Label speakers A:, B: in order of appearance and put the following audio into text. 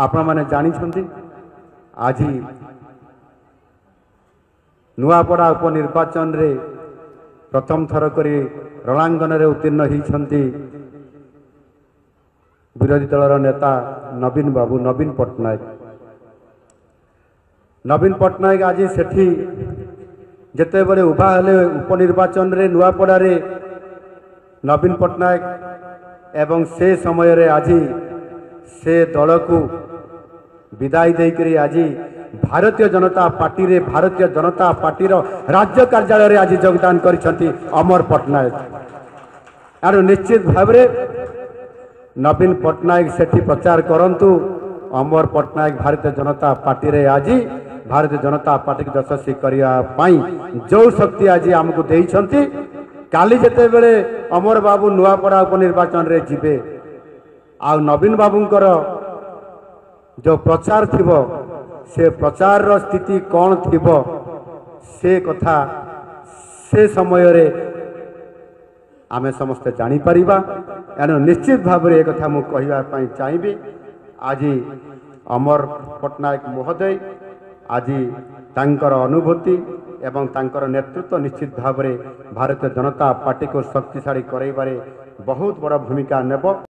A: आपण मैंने जानी आज नुआपड़ा उपनिर्वाचन रे प्रथम थर करी रणांगन रे उत्तीर्ण होती विरोधी दलर नेता नवीन बाबू नवीन पट्टनायक आज सेठी जेते बड़े उभा हेले उपनिर्वाचन रे नुआपड़ा रे नवीन पट्टनायक एवं से समय रे आज से दल को विदाई देकरी आज भारतीय जनता पार्टी रे भारतीय जनता पार्टी रो राज्य कार्यालय रे आज योगदान करिसंती अमर पट्टनायक आरो निश्चित भाव रे नवीन पट्टनायक सेठी प्रचार करंतु अमर पट्टनायक भारतीय जनता पार्टी रे आज भारतीय जनता पार्टी की यशस्वी करिया पाई जो शक्ति आज हमको देइसंती काली जेते बेले अमर बाबू नुआपड़ा उपनिर्वाचन रे जिबे आ नवीन बाबूंकर जो प्रचार थिबो से प्रचार रो स्थिति कौन थिबो से कथा से समय रे आमे समस्ते जानी परिबा एनो निश्चित भाव रे कथा मु कहिबा पई चाहिबी आज अमर पट्टनायक महोदय आज तांकर अनुभूति एवं तांकर नेतृत्व निश्चित भाव रे भारतीय जनता पार्टी को शक्तिशाली करैबारे बहुत बड़ भूमिका नेब।